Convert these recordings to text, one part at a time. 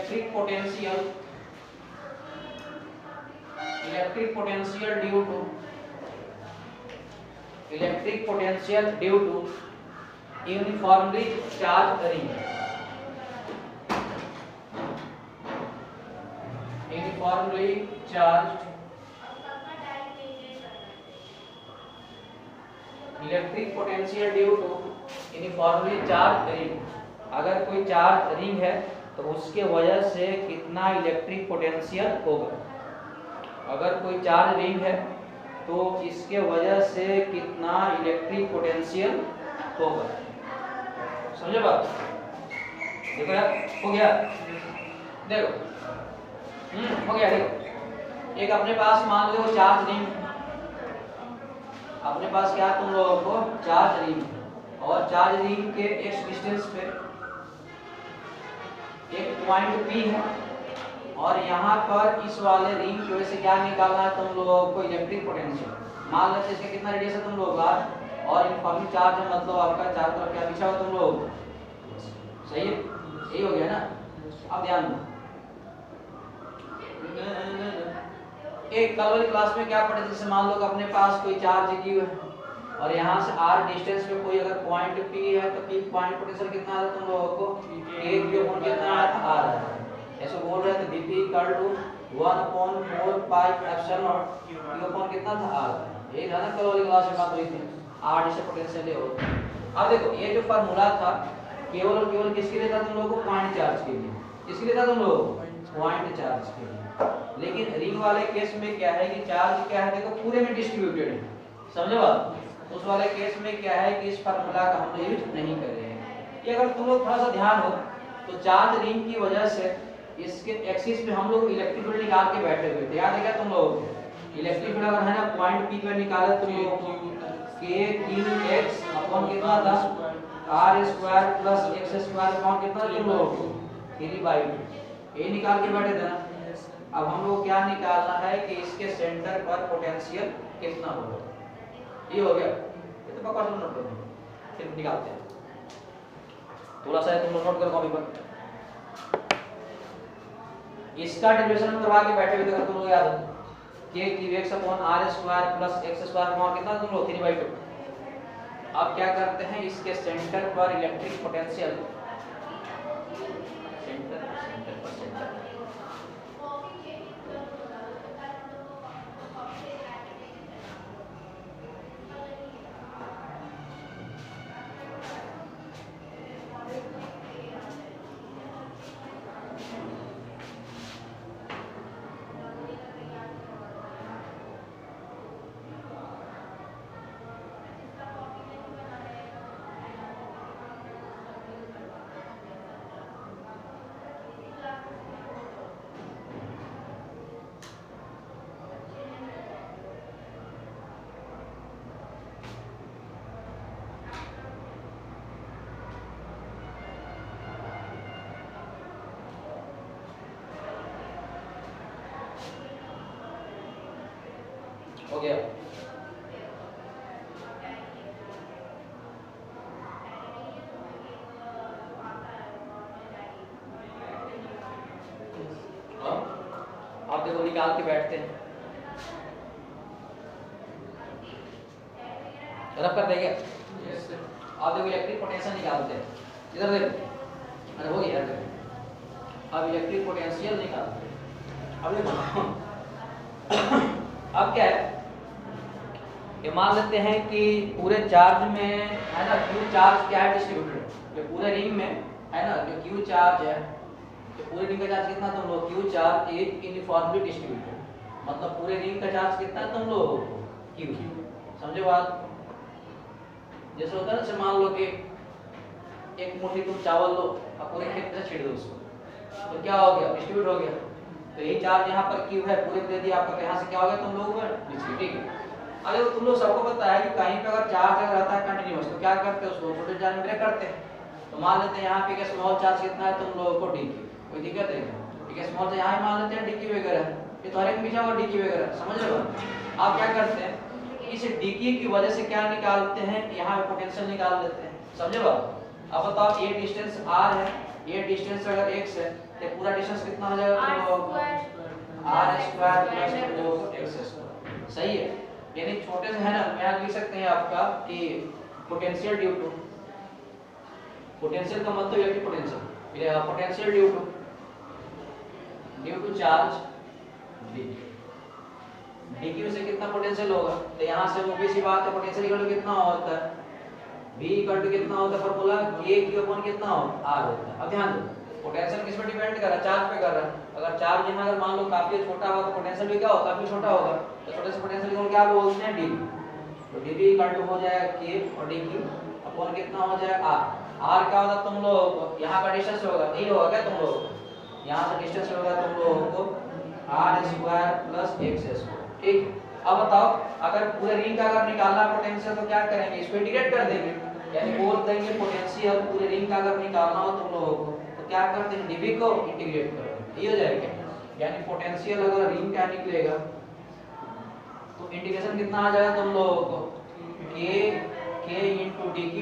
Electric potential due to uniformly charge ring, uniformly charge electric potential due to uniformly charge ring. अगर कोई charge ring है तो उसके वजह से कितना इलेक्ट्रिक पोटेंशियल होगा। अगर कोई चार्ज रिंग है तो इसके वजह से कितना इलेक्ट्रिक पोटेंशियल होगा। समझे बात? देखो यार, हो गया, देखो हो गया। देखो एक अपने पास मान लो चार्ज रिंग, अपने पास क्या तुम लोगों को चार्ज रिंग, और चार्ज रिंग के एक डिस्टेंस पे एक पॉइंट P है, और यहाँ पर इस वाले रिंग की वजह से क्या निकालना है तुम लोगों को इलेक्ट्रिक पोटेंशियल। मान लो इसका कितना रेडियस है तुम लोगों का, और यूनिफॉर्मली चार्ज है, मतलब आपका चारों तरफ क्या बिछा हुआ तुम लोग, सही है, यही हो गया ना। अब ध्यान दो, एक कल वाली क्लास में क्या पढ़े, जैसे मान लो कि अपने पास कोई चार्ज की है और यहाँ से r डिस्टेंस पे कोई अगर पॉइंट P है तो P पॉइंट पोटेंशियल कितना आता है तुम लोगों को, एक जो कोण कितना आता है r। ऐसे बोल रहे थे Vp equal to 1/4 pi epsilon naught, ये कोण कितना था r। यही था ना कल वाली क्लास में बात हुई थी, r डिस्टेंस पोटेंशियल ये होता है। अब देखो ये जो फार्मूला था केवल और केवल किसके लिए था तुम लोगों को, पॉइंट चार्ज के लिए। किसके लिए था तुम लोगों को, पॉइंट चार्ज के लिए। लेकिन रिंग वाले केस में क्या है कि चार्ज क्या है, देखो पूरे में डिस्ट्रीब्यूटेड है, समझे बात। उस वाले केस में क्या है कि इस फार्मूला का हम यूज नहीं कर रहे हैं। ये अगर तुम लोग थोड़ा सा ध्यान हो तो चार्ज रिंग की वजह से इसके एक्सिस पे हम लोग इलेक्ट्रिक फील्ड निकाल के बैठे हुए थे, याद है क्या तुम लोग। इलेक्ट्रिक फील्ड अगर है ना पॉइंट P पे निकाला तुम लोग kqx अपॉन कितना था r² प्लस x² अपॉन कितना तुम लोग 3/2, ये निकाल के बैठे थे ना। अब हम लोग क्या निकालना है कि इसके सेंटर पर पोटेंशियल कितना होगा, ये हो गया। ये तो पक्का नोट करो, फिर निकालते हैं। थोड़ा सा तुम लोग नोट करो कॉपी पर। इसका डेरिवेशन करवा के बैठे हुए थे तुम लोग, याद है kqx upon r² plus x² upon कितना तुम लोग 3/2। अब क्या करते हैं, इसके सेंटर पर इलेक्ट्रिक पोटेंशियल, सेंटर हो गया। आप देखो निकाल के बैठते हैं, रफ कर देंगे। आप देखो इलेक्ट्रिक पोटेंशियल निकालते हैं, इधर देखो, अरे हो गया। अब इलेक्ट्रिक पोटेंशियल निकालते हैं। अब देखो अब क्या है, ये मान लेते हैं कि पूरे चार्ज में है ना Q चार्ज क्या है डिस्ट्रीब्यूटेड, जो पूरे रिंग में है ना जो Q चार्ज है, तो पूरे रिंग का चार्ज कितना तुम लोग, Q charge is uniformly distributed, मतलब पूरे रिंग का चार्ज कितना है तुम लोग Q। समझे बात। जैसे होता है ना, मान लो कि एक मुट्ठी तुम चावल लो और पूरे खेत से छीड़ दो उसको, तो क्या हो गया, डिस्ट्रीब्यूट हो गया। तो यही चार्ज यहाँ पर Q है, पूरे दे दिया आपका, यहाँ से क्या हो गया तुम लोगों को, ठीक है। अरे तुम लोग सबको पता है कि कहीं पे अगर चार्ज अगर रहता है कंटिन्यूअस तो क्या करते हैं, उसको वोल्टेज चार्ज में ब्रेक करते हैं। तो मान लेते हैं यहाँ पे स्मॉल चार्ज कितना है तुम लोगों को dq, कोई दिक्कत है ठीक है। स्मॉल चार्ज यहाँ मान लेते हैं dq वगैरह, ये तो हर एक बिछा हुआ dq वगैरह, समझ रहे हो। आप क्या करते हैं, इस dq की वजह से क्या निकालते हैं, यहाँ पे पोटेंशियल निकाल लेते हैं, समझे बात। अब बताओ ये डिस्टेंस r है, ये डिस्टेंस अगर x है तो पूरा डिस्टेंस कितना हो जाएगा तुम लोगों को r स्क्वायर प्लस तुम लोगों को x स्क्वायर। सही है, यानी छोटे से है ना, यहाँ लिख सकते हैं आपका कि पोटेंशियल ड्यू टू, पोटेंशियल का मतलब इलेक्ट्रिक पोटेंशियल, ये potential due to charge dq से कितना पोटेंशियल होगा, तो यहाँ से वो भी सी बात है, पोटेंशियल इक्वल टू कितना होता है v इक्वल टू कितना होता है, फार्मूला k q अपॉन कितना होता है r होता है। अब ध्यान दो, पोटेंशियल किस पे डिपेंड कर रहा है, चार्ज पे कर रहा है। अगर चार्ज यहाँ अगर मान लो काफी छोटा होगा तो पोटेंशियल भी क्या होगा, काफी छोटा होगा, तो छोटे से पोटेंशियल को क्या बोलते हैं, dv। तो dv इक्वल टू हो जाएगा k और dq अपॉन कितना हो जाएगा r। r क्या होता तुम लोगों को, यहाँ का डिस्टेंस होगा, यही होगा क्या तुम लोगों को, यहाँ से डिस्टेंस होगा तुम लोगों को r square plus x square. ठीक, अब बताओ अगर पूरे रिंग का अगर निकालना है पोटेंशियल तो क्या करेंगे, इसको इंटीग्रेट कर देंगे, यानी बोल देंगे पोटेंशियल पूरे रिंग का अगर निकालना हो तुम लोगों को तो क्या करते हैं, dv को इंटीग्रेट कर देंगे, ये हो जाएगा। यानी पोटेंशियल अगर रिंग का निकलेगा तो इंटीग्रेशन कितना आ जाएगा तुम लोगों को, k into dq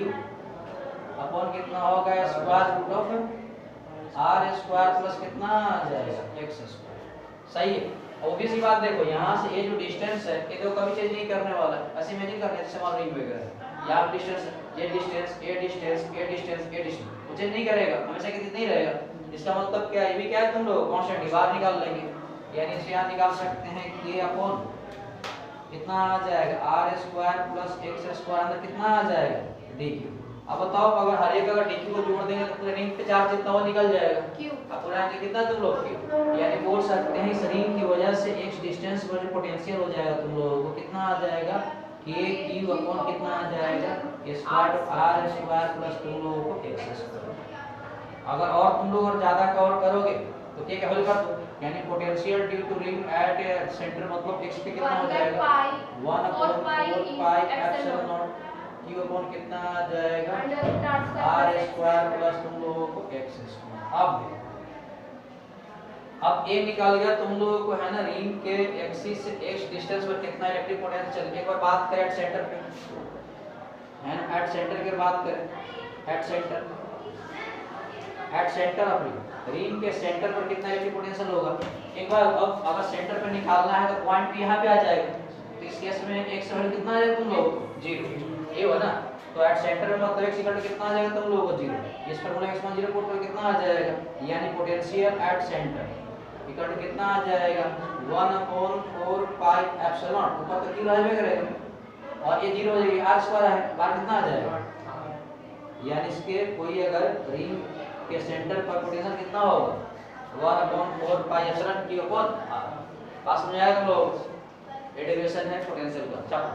अपॉन कितना होगा square root of r square plus कितना आ जाएगा x स्क्वायर। सही है, ऑब्वियसली बात देखो, यहाँ से ये जो डिस्टेंस है ये तो कभी चेंज नहीं करने वाला है, ऐसे इमेजिन करने जैसे मान रिंग वगैरह, यहाँ डिस्टेंस ये डिस्टेंस ये डिस्टेंस ये डिस्टेंस ये डिस्टेंस वो चेंज नहीं करेगा, हमेशा कितना ही रहेगा। इसका मतलब क्या है, ये भी क्या है तुम लोग कांस्टेंट बाहर निकाल लेंगे, यानी इसे यहाँ निकाल सकते हैं कि ये अपॉन कितना आ जाएगा r square plus x square, अंदर कितना आ जाएगा dq। अब बताओ अगर हर एक अगर dq को जोड़ देंगे तो पूरे रिंग पे चार्ज कितना वो निकल जाएगा q, अब पूरा आंसर कितना तुम लोग q, यानी बोल सकते हैं इस रिंग की वजह से x डिस्टेंस पर जो पोटेंशियल हो जाएगा तुम लोगों को कितना आ जाएगा k q अपॉन कितना आ जाएगा स्क्वायर r स्क्वायर प्लस तुम लोगों को x स्क्वायर। अगर और तुम लोग और ज्यादा कवर करोगे तो क्या क्या हल कर दो, यानी potential due to ring at centre मतलब x पे कितना हो जाएगा 1/4 pi epsilon naught q upon कितना आ जाएगा r स्क्वायर प्लस तुम लोगों को x स्क्वायर। अब a निकाल गया तुम लोगों को है ना, रिंग के एक्सिस से x डिस्टेंस पर कितना इलेक्ट्रिक पोटेंशियल, एक बार बात करें एट सेंटर पे है ना, एट सेंटर की बात करें, एट सेंटर ऑफ रिंग के सेंटर पर कितना इलेक्ट्रिक पोटेंशियल होगा। एक बार अब अगर सेंटर पे निकालना है तो पॉइंट p यहाँ पे आ जाएगा, तो इस केस में x वैल्यू कितना आ जाएगा तुम लोगों को 0, ये हो ना, तो एट सेंटर में मतलब x इक्वल टू कितना आ जाएगा तुम लोगों को 0, इस फार्मूला x 0 पुट कर कितना आ जाएगा, यानी potential at centre equal to कितना आ जाएगा 1/4 पाई एप्सिलॉन, ऊपर तो q रहबे करेगा और ये 0 हो जाएगी, r स्क्वायर है बाहर कितना आ जाएगा, यानी इसके कोई अगर रिंग के सेंटर पर पोटेंशियल कितना होगा 1/4 pi epsilon q upon r। पास में आएगा तुम लोग, ये डेरिवेशन है पोटेंशियल का। चलो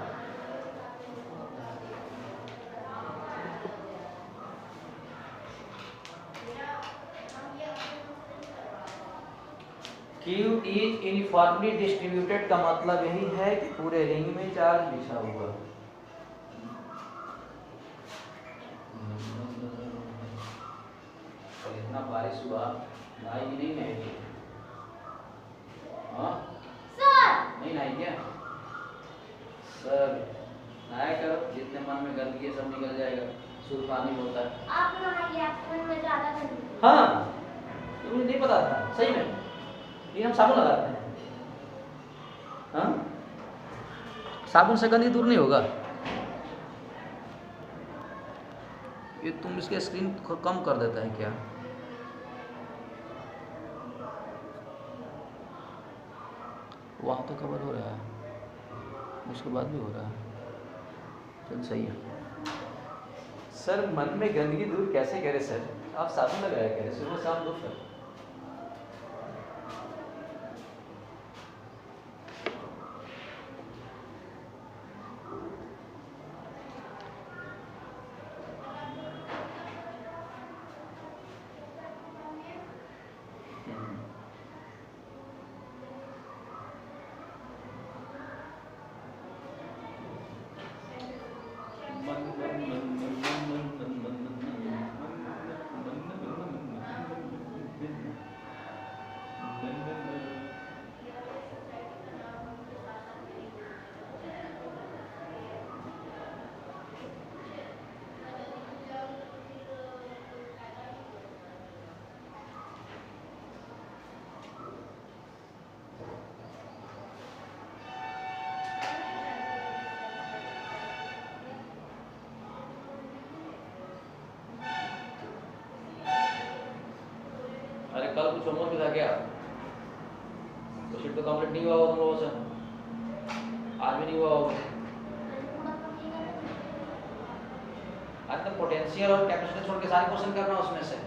Q is uniformly distributed का मतलब यही है कि पूरे रिंग में चार्ज बिछा हुआ। और इतना बारिश हुआ, नहाई भी नहीं नहाई, हाँ नहीं नहाई क्या सर, नहाया करो, जितने मन में गंदगी है सब निकल जाएगा, शुद्ध पानी होता है। आप नहाइए, आपको में ज्यादा गंदगी। हाँ तुम्हें नहीं पता था, सही में ये हम साबुन लगाते हैं, हाँ साबुन से गंदगी दूर नहीं होगा। ये तुम इसके स्क्रीन को कम कर देता है क्या, वहाँ तो कवर हो रहा है, उसके बाद भी हो रहा है, चल सही है। सर मन में गंदगी दूर कैसे करे सर, आप साबुन लगाया करें सुबह शाम दोपहर। कल कुछ होमवर्क भी था क्या? तो शीट तो कंप्लीट नहीं हुआ होगा तुम लोगों से, आज भी नहीं हुआ होगा। आज तक पोटेंशियल और कैपेसिटर छोड़ के सारे क्वेश्चन करना उसमें से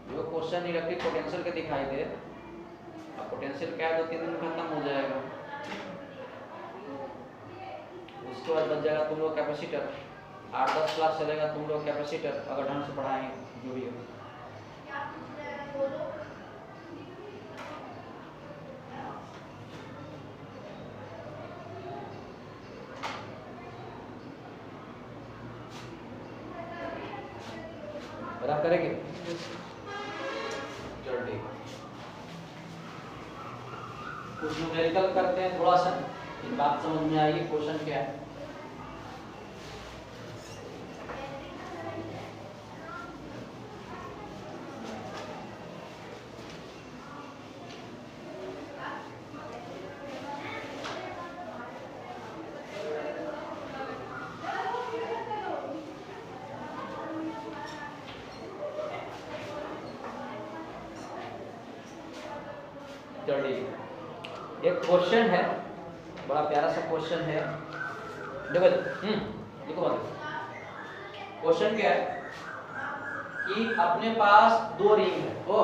जो क्वेश्चन इलेक्ट्रिक पोटेंशियल के दिखाई दे, अब पोटेंशियल क्या है 2-3 दिन में खत्म हो जाएगा। उसके बाद बच जाएगा तुम लोग कैपेसिटर, 8-10 क्लास चलेगा तुम लोग कैपेसिटर, अगर ढंग से पढ़ाएंगे जो भी हो। बराबर करेंगे? चलो ठीक, कुछ न्यूमेरिकल करते हैं थोड़ा सा, बात समझ में आएगी क्वेश्चन क्या है। एक क्वेश्चन है, बड़ा प्यारा सा क्वेश्चन है, देखो देखो मत। क्वेश्चन क्या है कि अपने पास 2 रिंग है। ओ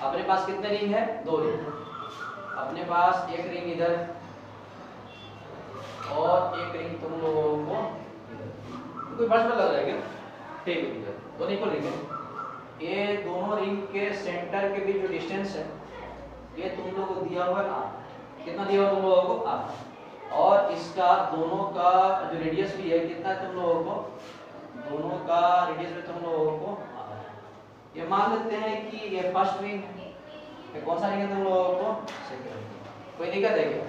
अपने पास कितने रिंग है? 2 रिंग। अपने पास एक रिंग इधर और एक रिंग तुम लोगों को इधर। कोई बड़ा लग रहा है क्या? ठीक है, इधर दोनों इक्वल रिंग है। ये दोनों रिंग के सेंटर के बीच जो डिस्टेंस है ये तुम लोगों को दिया हुआ है r। कितना दिया हुआ तुम लोगों को? r। और इसका दोनों का जो रेडियस भी है कितना है तुम लोगों को? दोनों का रेडियस भी तुम लोगों को r। ये मान लेते हैं कि ये फर्स्ट रिंग है। ये कौन सा रिंग है तुम लोगों को? Second ring. कोई दिक्कत है क्या?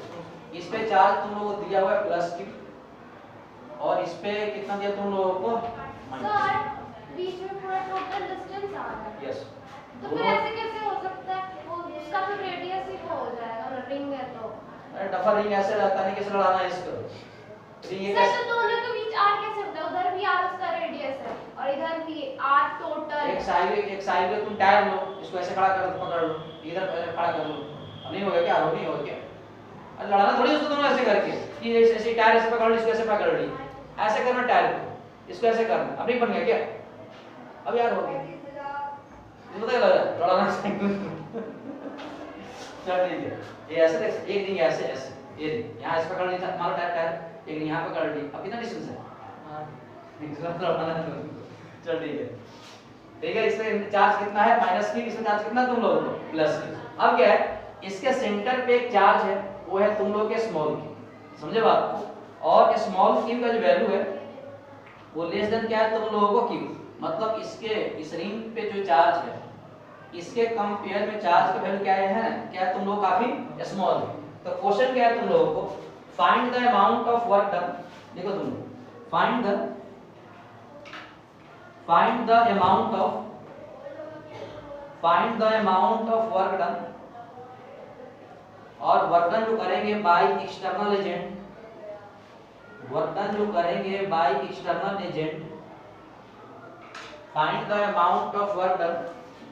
इस पे चार्ज तुम लोगों को दिया हुआ है +q और इस पे कितना दिया तुम लोगों को? सर बीच में पूरा टोटल डिस्टेंस आ रहा है। यस। तो फिर ऐसे कैसे हो सकता है? वो उसका तो रेडियस ही हो जाएगा, रिंग है तो। अरे डफर रिंग ऐसे रहता नहीं, कैसे लड़ाना है इसको? रिंग ये सर तो दोनों के बीच r कैसे होता है? उधर भी r उसका रेडियस है और इधर भी r टोटल। एक साइड पे तुम टायर लो, इसको ऐसे खड़ा कर पकड़ लो, इधर खड़ा कर लो। अब नहीं होगा क्या? नहीं होगा क्या? अरे लड़ाना थोड़ी उसको दोनों ऐसे करके कि ऐसे टायर ऐसे पकड़ ली, इसको ऐसे पकड़ ली, ऐसे करना टायर को, इसको ऐसे करना। अब नहीं बन गया क्या? अब यार हो गया। मुझे लग रहा है लड़ाना चाहिए। चल ठीक है, ये ऐसे देख, एक रिंग ऐसे ऐसे, ये रिंग यहाँ ऐसे पकड़ ली, मारो टायर, एक रिंग यहाँ पकड़ ली। अब कितना डिस्टेंस है? चल ठीक है, ठीक है। इसमें चार्ज कितना है? -q। इसमें चार्ज कितना तुम लोगों को? +q। अब क्या है, इसके सेंटर पे एक चार्ज है, वो है तुम लोग के स्मॉल q। समझे बात? और स्मॉल q का जो वैल्यू है वो लेस देन क्या है तुम लोगों को? q। मतलब इसके इस रिंग पे जो चार्ज है इसके कंपेयर में चार्ज की वैल्यू क्या है ना, क्या है तुम लोग काफी स्मॉल है। तो क्वेश्चन क्या है तुम लोगों को? Find the amount of work done. देखो तुम लोग find the amount of work done, और वर्क डन जो करेंगे by external agent, work done जो करेंगे by external agent. Find the amount of work done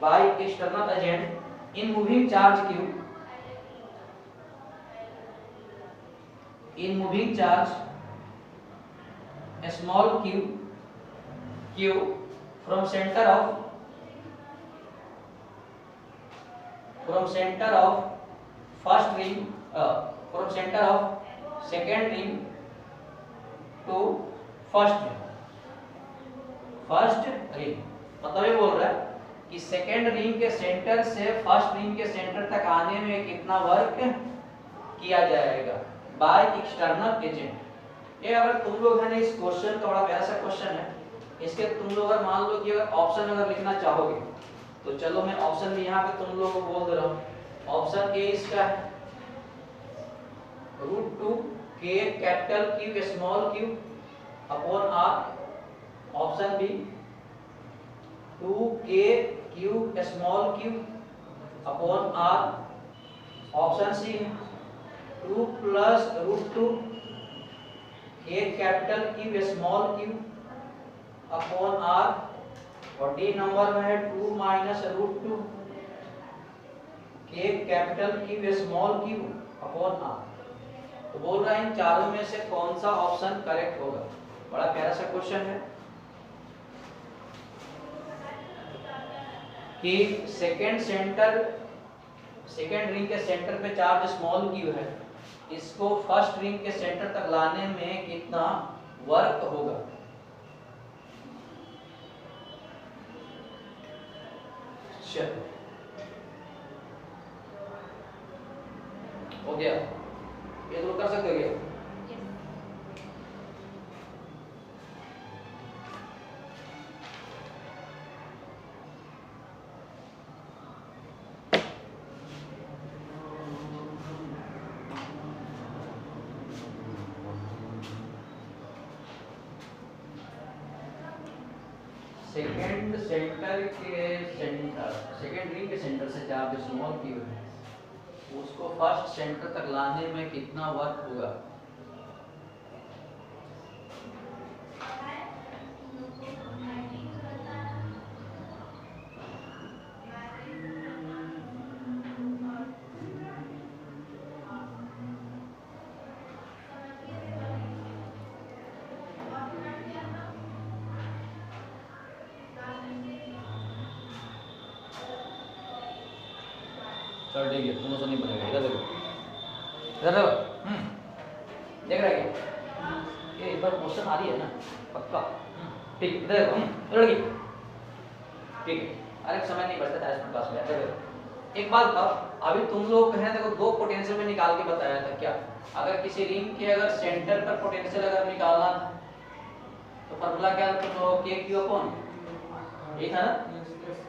by external agent in moving charge q, in moving charge a small q from center of first ring, from center of second ring to first ring। मतलब ये बोल रहा है कि second ring के centre से first ring के centre तक आने में कितना वर्क किया जाएगा बाय एक्सटर्नल एजेंट। ये अगर तुम लोग है ना, इस क्वेश्चन का बड़ा प्यारा सा क्वेश्चन है। इसके तुम लोग अगर मान लो कि अगर ऑप्शन अगर लिखना चाहोगे तो चलो मैं ऑप्शन भी यहाँ पे तुम लोगों को बोल दे रहा हूँ। ऑप्शन ए इसका है √2 k capital Q small q upon r। Option B 2k q small q upon r। Option C 2 plus √2 k capital Q small q upon r। और डी नंबर में है 2 minus root 2 k capital Q small q upon r. तो बोल रहे हैं इन चारों में से कौन सा ऑप्शन करेक्ट होगा। बड़ा प्यारा सा क्वेश्चन है कि सेकेंड रिंग के सेंटर पे चार्ज स्मॉल क्यू है, इसको फर्स्ट रिंग के सेंटर तक लाने में कितना वर्क होगा। चलो हो गया, ये तो कर सकते हो क्या? सेकेंड रिंग के सेंटर से चार्ज स्मॉल क्यू है, उसको फर्स्ट सेंटर तक लाने में कितना वर्क होगा। चल ठीक है, तुम्हें तो नहीं बनेगा। इधर देखो, इधर देखो, देख रहा है क्या? ये एक बार क्वेश्चन आ रही है ना पक्का। ठीक है, इधर देखो, लड़की ठीक है। अरे समय नहीं बचता 40 मिनट क्लास में। देखो एक बात बताओ, अभी तुम लोग हैं देखो दो पोटेंशियल में निकाल के बताया था क्या। अगर किसी रिंग के अगर सेंटर पर पोटेंशियल अगर निकालना था तो फॉर्मूला क्या था तुम लोगों के क्यू अपॉन ये था ना।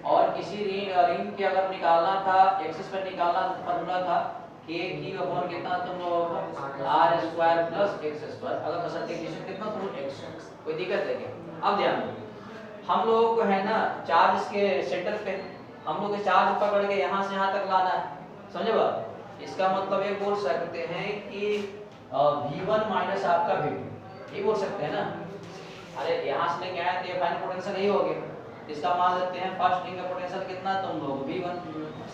और किसी रिंग के अगर निकालना था एक्सिस पर निकालना फॉर्मूला था के क्यू अपॉन कितना तुम लोगों को r square plus x square. अगर मल्टीप्लिकेशन कितना तुम एक्स, कोई दिक्कत है क्या? अब ध्यान दो, हम लोगों को है ना चार्ज के सेंटर पे हम लोग चार्ज पकड़ के यहाँ से यहाँ तक लाना है, समझे बात। इसका मतलब ये बोल सकते हैं कि v1 माइनस आपका v2, ये बोल सकते हैं ना। अरे यहाँ से लेके आए तो ये फाइनल पोटेंशियल यही हो गया। इसका मान लेते हैं फर्स्ट रिंग का पोटेंशियल कितना तुम लोग v1,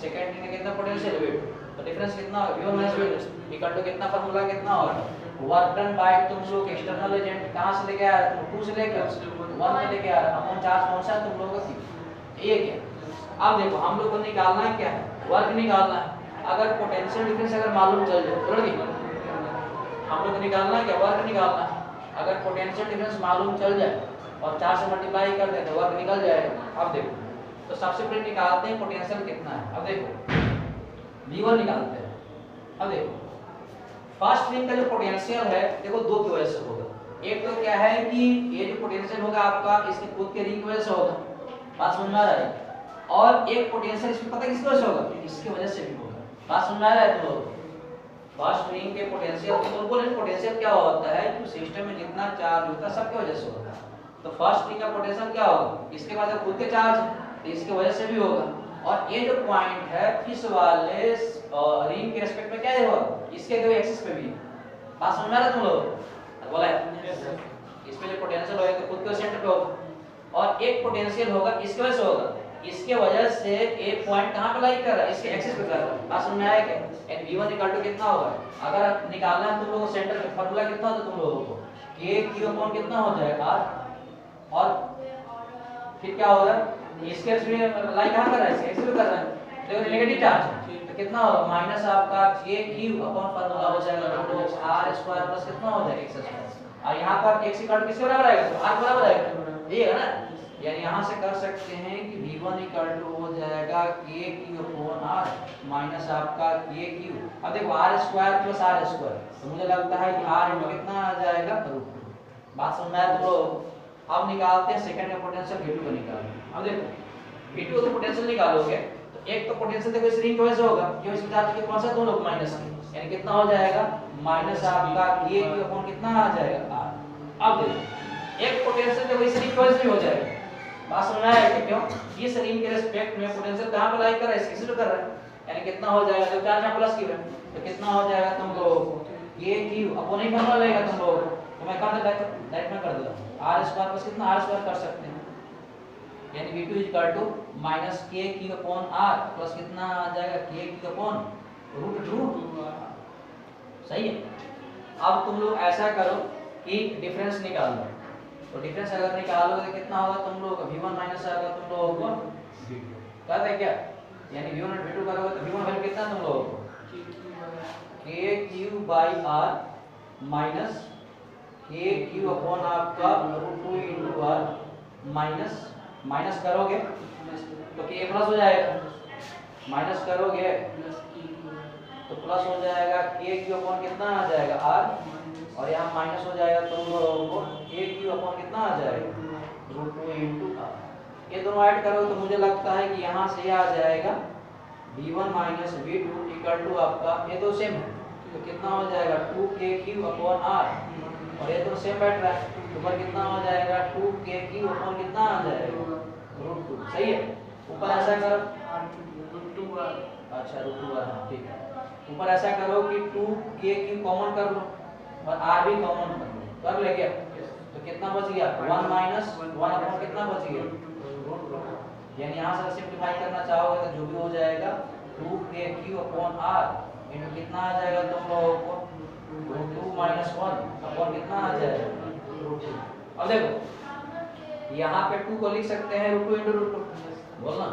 सेकंड रिंग का कितना पोटेंशियल v2, तो डिफरेंस कितना होगा v1 minus v2 equal to कितना फार्मूला कितना होगा वर्क डन बाय तुम लोग एक्सटर्नल एजेंट कहां से लेके आ रहे हो, 2 से लेकर 1 में लेके आ रहे हो, अपॉन चार्ज कौन सा तुम लोगों का थी ये क्या। अब देखो हम लोग को निकालना है क्या है, वर्क निकालना है। अगर पोटेंशियल डिफरेंस अगर मालूम चल जाए तो हम लोग को निकालना है क्या, वर्क निकालना है। अगर पोटेंशियल डिफरेंस मालूम चल जाए और 4 से मल्टीप्लाई कर दें तो वर्क निकल जाएगा। अब देखो तो सबसे पहले निकालते हैं पोटेंशियल कितना है। अब देखो v1 निकालते हैं। अब देखो फर्स्ट रिंग का जो पोटेंशियल है देखो दो की वजह से होगा। एक तो क्या है कि ये जो पोटेंशियल होगा आपका इसके खुद के रिंग की वजह से होगा, बात समझ में आ रहा है। और एक पोटेंशियल इसमें पता है किसकी वजह से होगा, इसकी वजह से भी होगा, बात समझ में आ रहा है। तो फर्स्ट रिंग के पोटेंशियल तो बोले पोटेंशियल क्या होता है कि सिस्टम में जितना चार्ज होता है सबकी वजह से होता है। तो फर्स्ट रिंग का पोटेंशियल क्या होगा, इसके बाद खुद के चार्ज तो इसकी वजह से भी होगा। और ये जो पॉइंट है इस वाले रिंग के रिस्पेक्ट में क्या है होगा, इसके दो एक्सिस पे भी बात समझ में आ रहा है तुम लोग बोला है। इसमें जो पोटेंशियल होगा तो खुद के सेंटर पे होगा और एक पोटेंशियल होगा इसकी वजह से होगा, इसके वजह से एक पॉइंट कहां पे लाई कर रहा है, इसके एक्सिस पे कर रहा है। बात समझ में आया क्या। एंड v1 इक्वल टू कितना होगा, अगर निकालना है तुम लोगों को सेंटर पे फार्मूला कितना होता है तुम लोगों को k q अपॉन कितना हो जाएगा r। और फिर क्या होगा इसके लाई कहां कर रहा है, इसके एक्सिस पे कर रहा है देखो नेगेटिव चार्ज तो कितना होगा माइनस आपका k q अपॉन फार्मूला हो जाएगा r स्क्वायर प्लस कितना हो जाएगा x स्क्वायर। और यहां पर x इक्वल किसके बराबर आएगा तो r बराबर आएगा, ये है ना। यानी यहां से कर सकते हैं कि v1 इक्वल टू हो जाएगा k q upon r minus आपका k q। अब देखो r square plus r square तो मुझे लगता है कि r इनटू कितना आ जाएगा √2। बात समझ में आया तो अब निकालते हैं सेकंड का पोटेंशियल v2 को निकालते हैं। अब देखो v2 का पोटेंशियल निकालोगे तो एक तो पोटेंशियल देखो इस रिंग की वजह से होगा जो इस चार्ज के कौन सा दोनों माइनस के, यानी कितना हो जाएगा माइनस आपका k q अपॉन कितना आ जाएगा r। अब देखो एक पोटेंशियल देखो इस रिंग की वजह से हो जाएगा, बात समझ में आया कि क्यों इस रिंग के रिस्पेक्ट में पोटेंशियल कहां पे लाई कर रहा है, इसके से कर रहा है। यानी कितना हो जाएगा तो चार्ज यहां प्लस की है तो कितना हो जाएगा तुम लोगों को k q अपॉन ही फार्मूला लेगा तुम लोगों को। तो मैं कर देता डायरेक्ट में कर देता r स्क्वायर प्लस कितना r स्क्वायर कर सकते हैं यानी v2 equal to minus k q upon are plus कितना आ जाएगा के क्यू अपॉन रूट 2। सही है। अब तुम लोग ऐसा करो कि डिफरेंस निकाल लो। तो डिफरेंस अगर निकालोगे तो कितना होगा तुम लोगों का v1 माइनस आएगा तुम लोगों को कहते हैं क्या, यानी v1 और v2 करोगे तो v1 वैल्यू कितना तुम लोगों को k q by r minus k q upon आपका root 2 into r minus minus करोगे तो के प्लस हो जाएगा, माइनस करोगे तो प्लस हो जाएगा के क्यू अपॉन कितना आ जाएगा आर, और यहाँ माइनस हो जाएगा तुम लोगों को के क्यू अपॉन कितना आ जाएगा रूट 2 इंटू आर। ये दोनों ऐड करो तो मुझे लगता है कि यहाँ से आ जाएगा v1 minus v2 equal to आपका, ये तो सेम है तो कितना हो जाएगा 2kq अपॉन r, और ये तो सेम बैठ रहा है तो ऊपर कितना हो जाएगा 2kq अपॉन कितना आ जाएगा रूट 2। सही है। ऊपर ऐसा करो अच्छा रूट 2 r, ठीक है। ऊपर ऐसा करो कि 2kq कॉमन कर लो और r भी कॉमन कर लो, कर ले क्या तो कितना बच गया 1 माइनस 1 अपॉन कितना बच गया रूट 2, यानी यहाँ से सिंपलीफाई करना चाहोगे तो जो भी हो जाएगा 2kq अपॉन r इनटू कितना आ जाएगा तुम लोगों को रूट 2 माइनस 1 अपॉन कितना आ जाएगा रूट 2। अब देखो यहाँ पे 2 को लिख सकते हैं रूट 2 इंटू रूट 2 बोलना,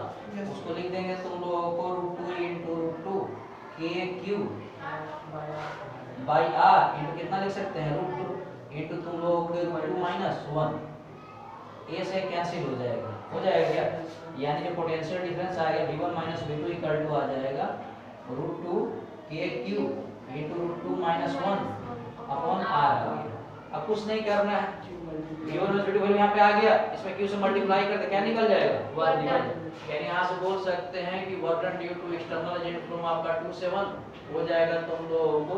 उसको लिख देंगे तुम लोगों को root 2 into root 2 k q by are into कितना लिख सकते हैं रूट 2 इंटू तुम लोगों को रूट 2 माइनस 1 ए से कैंसिल हो जाएगा, हो जाएगा क्या, यानी जो पोटेंशियल डिफरेंस आएगा v1 minus v2 equal to आ जाएगा root 2 k q into root 2 minus 1 upon r. अब कुछ नहीं करना है, v1 और v2 यहाँ पे आ गया, इसमें q से मल्टीप्लाई करते क्या निकल जाएगा वर्क डन, यानी यहाँ से बोल सकते हैं कि work done due to external agent from आपका 2 से 1 हो जाएगा तुम लोगों को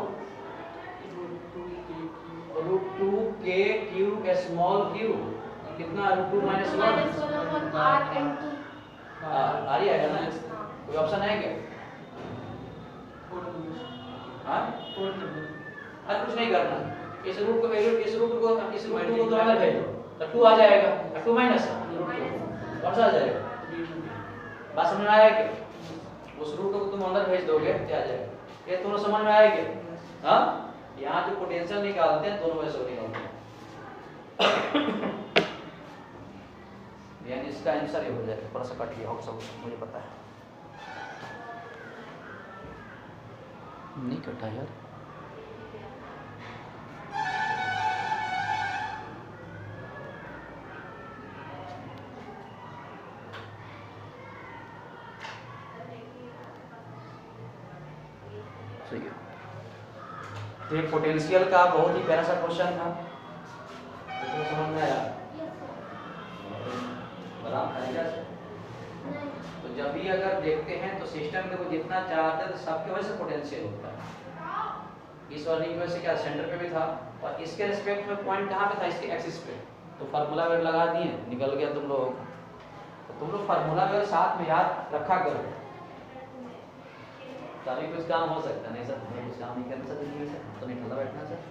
root 2 k Q small Q कितना रूट 2 माइनस 1 आ रही है ना, कोई ऑप्शन है क्या हाँ कुछ नहीं करना, इस रूट को तो अंदर भेज दो तो 2 आ जाएगा, 2 माइनस कौन सा आ जाएगा, बात समझ में आया क्या, उस रूट को तुम अंदर भेज दोगे क्या आ जाएगा, ये दोनों समझ में आया क्या। हाँ यहाँ जो पोटेंशियल निकालते हैं दोनों वैसे निकालते हैं यानी इसका आंसर ये हो जाएगा, थोड़ा सा कट गया होगा सब मुझे पता है, नहीं कटा यार सही है। तो ये पोटेंशियल का बहुत ही प्यारा सा क्वेश्चन था, तो समझ में आया तो जब भी अगर देखते हैं तो सिस्टम में वो जितना चाहते हैं तो सबके वजह से पोटेंशियल होता है। इस वाली की वजह से क्या सेंटर पे भी था और इसके रिस्पेक्ट में पॉइंट कहाँ पे था इसके एक्सिस पे, तो फार्मूला वेर लगा दिए निकल गया तुम लोगों को, तो तुम लोग फार्मूला वेर साथ में याद रखा करो, तभी कुछ काम हो सकता नहीं सर, कुछ काम नहीं करना सर जिंदगी से तो नहीं ठंडा बैठना सर।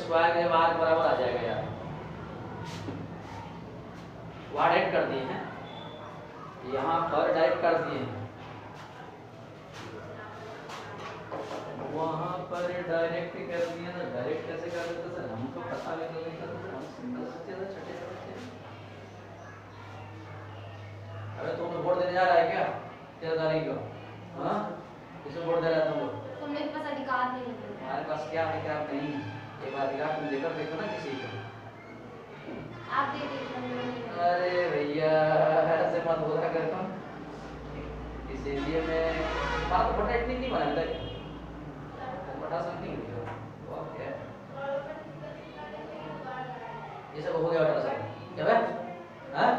स्क्वायर जब r बराबर आ जाएगा यार, वहाँ डायरेक्ट कर दिए हैं, यहाँ पर डायरेक्ट कर दिए हैं, वहाँ पर डायरेक्ट कर दिए ना, डायरेक्ट कैसे कर देते सर, हमको पता भी नहीं था सर, हम सिंगल सोचे थे छठे से बच्चे। अबे तुम वोट देने जा रहा है क्या 13 तारीख को, हाँ किसको वोट दे रहा है तुम लोग, तुमने पास अधिकार नहीं है, हमारे पास क्या अधिकार नहीं, एक बार अधिकार तुम देकर देखो ना किसी को, आप दे दीजिए। अरे भैया ऐसे मत बोला करो, इस एरिया में बात बड़ा टेक्निक नहीं बना था, बड़ा समथिंग ओके ये सब हो गया बेटा सब क्या है? हाँ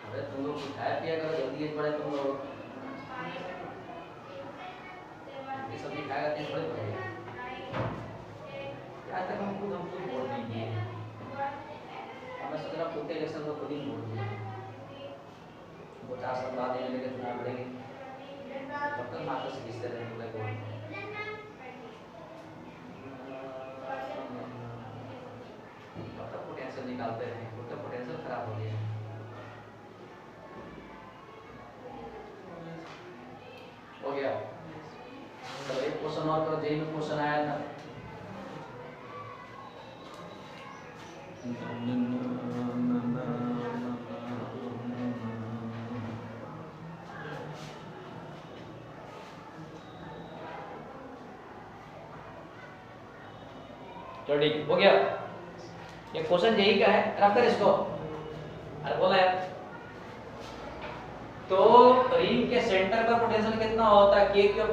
अरे तुम लोग खाया पिया करो जल्दी एज बढ़े तुम लोग ये सब नहीं खाएगा तेज थोड़ी बढ़ेगा आज तक हम खुद बोल नहीं दिए मैं सोच रहा खुद के इलेक्शन को खुद ही बोल दिए वो 4 साल बाद ये लेके चुनाव लड़ेंगे तब तक माता से किससे रहेंगे को तब पोटेंशियल निकालते रहेंगे खुद का पोटेंशियल खराब हो गया हो गया तो एक क्वेश्चन और करो जेई में क्वेश्चन आया था चलो ठीक हो गया ये क्वेश्चन जेई का है रख कर इसको अरे बोला यार तो रिंग के सेंटर का पोटेंशियल कितना होता है k/r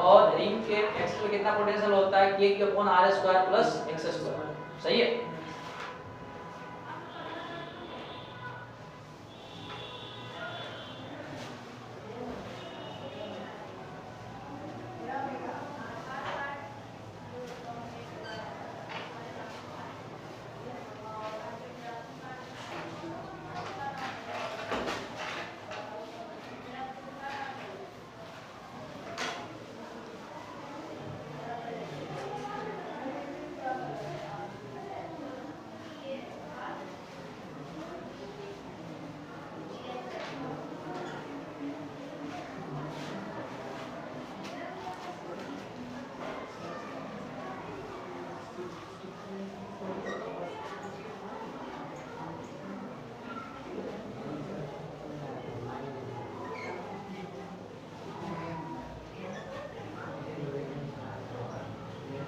और रिंग के एक्स पे कितना पोटेंशियल होता है k/r² प्लस x²। सही है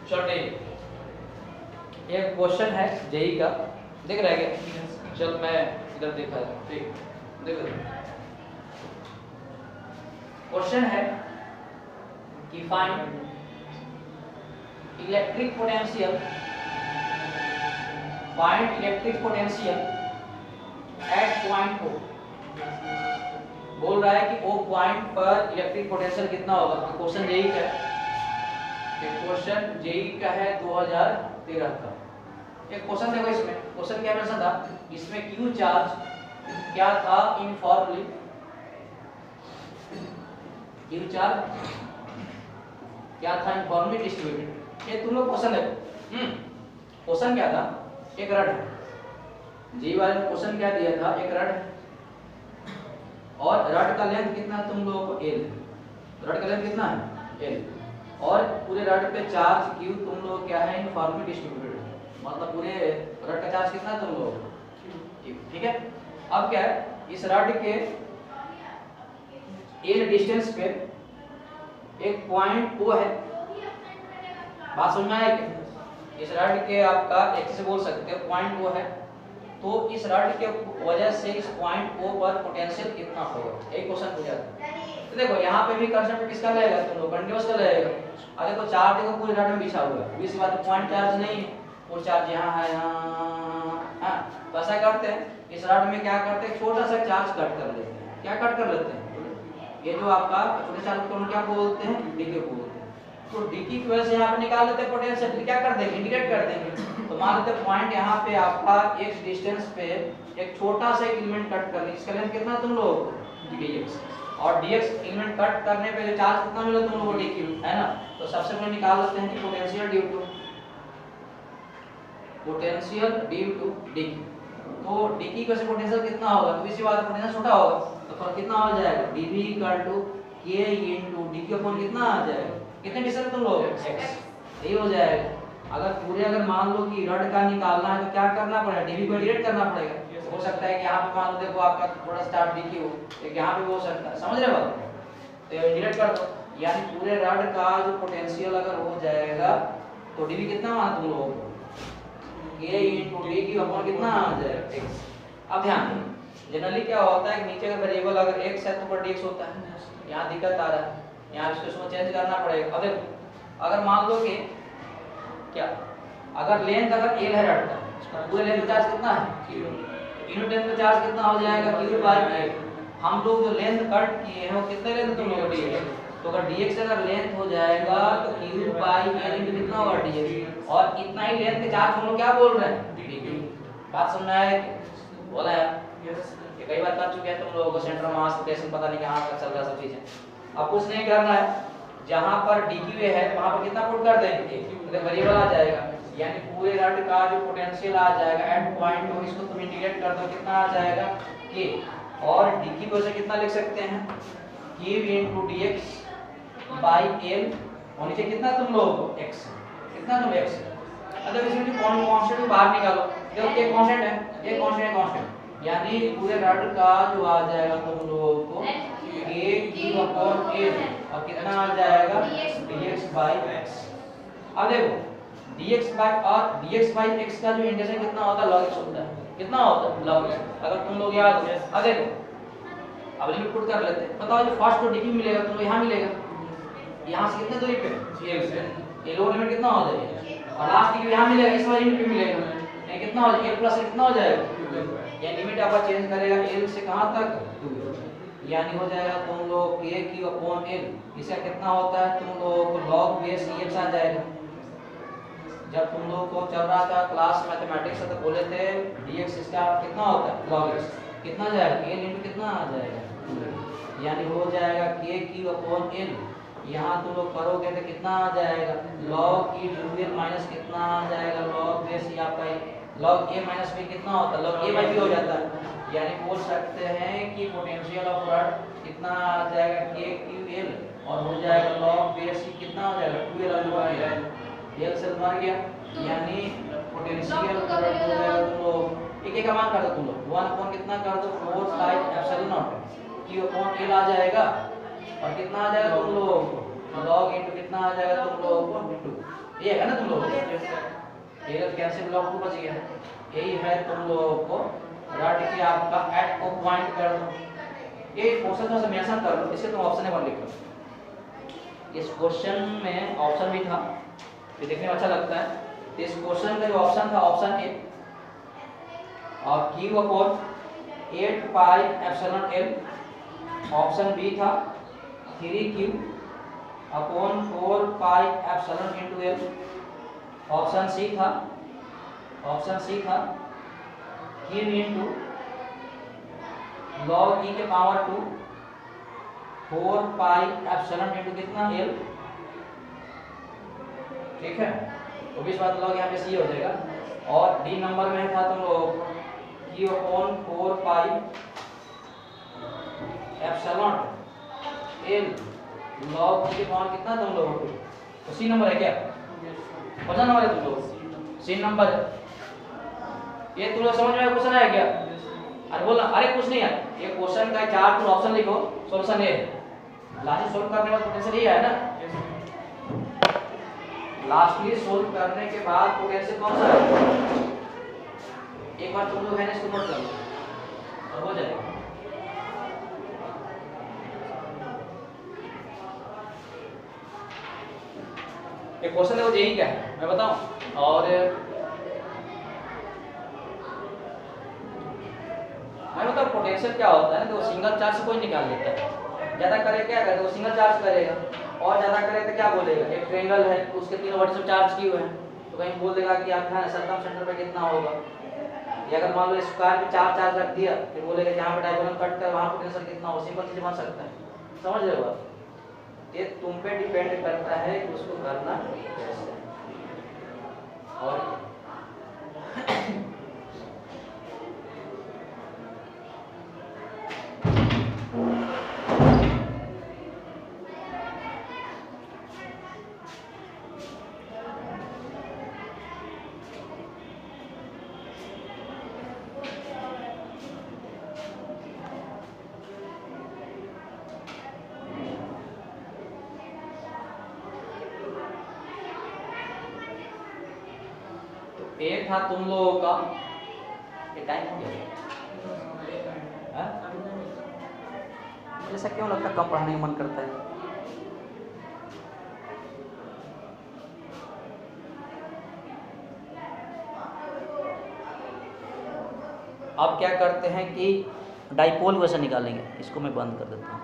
छोटे एक क्वेश्चन है जेई का दिख रहा है क्या? चल मैं इधर दिखा ठीक देखो क्वेश्चन है कि find electric potential at point O बोल रहा है कि O पॉइंट पर इलेक्ट्रिक पोटेंशियल कितना होगा। तो क्वेश्चन जेई का है क्वेश्चन जेई का है 2013 का। एक क्वेश्चन देखो इसमें क्वेश्चन क्या मेंशन था इसमें क्यू चार्ज क्या था यूनिफॉर्मली क्यू चार्ज क्या था यूनिफॉर्मली डिस्ट्रीब्यूटेड। ये तुम लोग क्वेश्चन देखो क्वेश्चन क्या था एक रड है जी वाले ने क्वेश्चन क्या दिया था एक रड और रड का लेंथ कितना तुम लोगों को L रड का लेंथ कितना है L और पूरे रड पे चार्ज Q तुम लोग क्या है यूनिफॉर्मली डिस्ट्रीब्यूटेड मतलब पूरे रड का चार्ज कितना तुम लोग ठीक है। अब क्या है इस रड के L डिस्टेंस पे एक पॉइंट O है बात समझ में आया क्या? इस रड के आपका एक से बोल सकते हो पॉइंट O है तो इस रड के वजह से इस पॉइंट O पर पोटेंशियल कितना होगा एक क्वेश्चन पूछा था। तो देखो यहाँ पे भी कंसेप्ट किसका लगेगा तुम लोग कंटीन्यूअस का लगेगा। अब देखो चार्ज देखो पूरे रड में बिछा हुआ है इस बात पॉइंट चार्ज नहीं है वो चार्ज यहाँ है हाँ तो ऐसा करते हैं इस रड में क्या करते हैं छोटा सा चार्ज कट कर लेते हैं क्या कट कर लेते हैं ये जो आपका छोटे चार्ज को क्या बोलते हैं डीके बोलते हैं। तो डीकी की वजह से यहाँ पे निकाल लेते हैं पोटेंशियल क्या कर देंगे इंडिकेट कर देंगे। तो मान लेते हैं पॉइंट यहाँ पे आपका x डिस्टेंस पे एक छोटा सा एलिमेंट कट कर लें इसका लेंथ कितना तुम लोग dx और dx एलिमेंट कट करने पे जो चार्ज कितना मिला तुम लोगों को dq है ना। तो सबसे पहले निकाल लेते हैं कि पोटेंशियल ड्यू टू dq तो dq का से पोटेंशियल कितना होगा तो इसी बात पोटेंशियल छोटा होगा तो फिर कितना हो जाएगा dv = k * dq अपॉन कितना आ जाएगा कितने डिस्टेंस तुम लोग x यही हो जाएगा। अगर मान लो कि रड का निकालना है तो क्या करना पड़ेगा dv को डिवाइड करना पड़ेगा। हो सकता है कि यहाँ पे मान लो देखो आपका थोड़ा स्टार्ट dq हो एक यहाँ पे हो सकता है समझ रहे हो तो डिवाइड कर दो यानी पूरे रड का जो पोटेंशियल अगर हो जाएगा तो dv कितना माना तुम लोगों को k * dq अपॉन कितना आ जाएगा x। अब ध्यान दो जनरली क्या होता है कि नीचे का वेरिएबल अगर x है तो ऊपर dx होता है यहाँ दिक्कत आ रहा है यहाँ इसको चेंज करना पड़ेगा। अगर मान लो कि क्या अगर लेंथ अगर L है रड का पूरे लेंथ का चार्ज कितना है यूनिट लेंथ का चार्ज कितना हो जाएगा q बाय a। हम लोग जो लेंथ कट किए हैं वो कितने लेंथ तुम लोग dx, तो अगर dx अगर लेंथ हो जाएगा तो q बाय a इंटू कितना होगा dx, और इतना ही लेंथ के चार्ज हम लोग क्या बोल रहे हैं dq। बात समझ में आया बोला है ये कई बार कर चुके हैं तुम लोगों को सेंटर मास रोटेशन पता नहीं कहां तक चल रहा है सब चीजें। अब कुछ नहीं करना है, जहां पर dq है वहां पर कितना पुट कर देंगे तो वेरिएबल आ जाएगा, यानी पूरे रड का जो पोटेंशियल आ जाएगा एट पॉइंट टू, इसको तुम इंटीग्रेट कर दो कितना आ जाएगा k, और dq को से कितना लिख सकते हैं q into dx by l, और नीचे कितना तुम लोगों को x, कितना तुम x, मतलब इसमें जो कांस्टेंट को बाहर निकालो, देखो ये कांस्टेंट है ये कांस्टेंट, यानी पूरे रड का जो आ जाएगा तुम लोगों को k q upon l, और कितना आ जाएगा dx by x। अब देखो dx by x का जो इंटीग्रेशन कितना होता है log x होता है, कितना होता है log x, अगर तुम लोग याद हो। अब देखो अब लिमिट पुट कर लेते हैं, बताओ जो फर्स्ट जो dq मिलेगा तुमको यहां मिलेगा, यहां से कितने दूरी पे ये लोअर लिमिट कितना हो जाएगा, और लास्ट dq यहां मिलेगा इस वाली लिमिट पे मिलेगा, ये कितना हो जाएगा l प्लस कितना हो जाएगा, ये लिमिट आप चेंज करेगा l से कहां तक 2, यानी हो जाएगा तुम लोग k q अपॉन l, इसका कितना होता है तुम लोगों को log बेस x आ जाएगा। जब तुम लोगों को चल रहा था क्लास मैथमेटिक्स से तो बोले थे dx इसका कितना होता है log x, कितना जाएगा l इंटू कितना आ जाएगा, यानी हो जाएगा k q अपॉन l, यहाँ तुम लोग करोगे तो कितना आ जाएगा log e to l minus कितना आ जाएगा log बेस या pi log a minus b कितना होता है log a बाई b हो जाता है, यानी बोल सकते हैं कि पोटेंशियल ऑफ रड कितना आ जाएगा k q l, और हो जाएगा log बेस e कितना हो जाएगा 2l l से मर गया, यानी पोटेंशियल तुम लोग एक एक का मान कर दो तुम लोग 1 अपॉन कितना कर दो 4 5 epsilon naught q upon l आ जाएगा, और कितना आ जाएगा तुम लोग log इनटू कितना आ जाएगा तुम लोग 2, ये है ना तुम लोग ये कैंसिल log 2 बच गया, यही है तुम लोगों को रड की आपका एट को पॉइंट कर दो, ये क्वेश्चन में मेंशन कर लो, इसे तुम ऑप्शन 1 लिख लो। इस क्वेश्चन में ऑप्शन भी था, ये देखने में अच्छा लगता है, तो इस क्वेश्चन का जो ऑप्शन था ऑप्शन ए, और q अपॉन 8 pi epsilon l, option B था 3q अपॉन 4 pi epsilon into l, option C था q इनटू log e के पावर 2 4 पाई एप्सिलॉन इनटू कितना l, ठीक है, तो 20 बात log यहाँ पे सी हो जाएगा, और डी नंबर में था तुम लोग q upon 4 pi epsilon l log e के पावर कितना तुम लोगों को, तो सी नंबर है क्या, कौन सा नंबर है तुम लोग सी नंबर है, ये तुम लोग समझ में क्वेश्चन आया क्या, अरे बोला अरे कुछ नहीं है, ये क्वेश्चन का 4 तुम ऑप्शन लिखो, सॉल्यूशन ए लास्ट सोल्व करने का पोटेंशियल ये है ना, लास्टली सोल्व करने के बाद पोटेंशियल कौन सा है, एक बार तुम लोग है ना इसको नोट कर लो और हो जाएगा। ये क्वेश्चन है वो यही क्या है मैं बताऊं, और मैं बताऊं पोटेंशियल क्या होता है ना, तो सिंगल चार्ज से कोई निकाल लेता है, ज्यादा करे क्या करेगा, तो सिंगल चार्ज करेगा, और ज्यादा करे तो क्या बोलेगा, एक ट्रायंगल है उसके तीनों वर्टिकल चार्ज किए हुए हैं, तो कहीं बोल देगा कि आपका सर्कम सेंटर पे कितना होगा, या अगर मान लो स्क्वायर पे 4 चार्ज रख दिया फिर बोलेगा जहां पे डायगोनल कट कर वहां पोटेंशियल कितना हो, सिंपल चीज बन सकता है, समझ रहे हो आप, ये तुम पे डिपेंड करता है कि उसको करना कैसे। और एक था तुम लोगों का ये टाइम हो गया, ऐसा क्यों लगता है कम पढ़ाने का मन करता है, अब क्या करते हैं कि डाइपोल वैसे निकालेंगे, इसको मैं बंद कर देता हूँ।